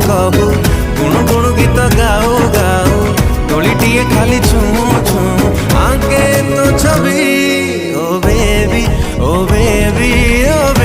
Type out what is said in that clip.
कहू गुण गुण गीत गाओ गाओ तोलिटिए खाली छू छू आगे तो छवि ओ बेबी ओ बेबी ओ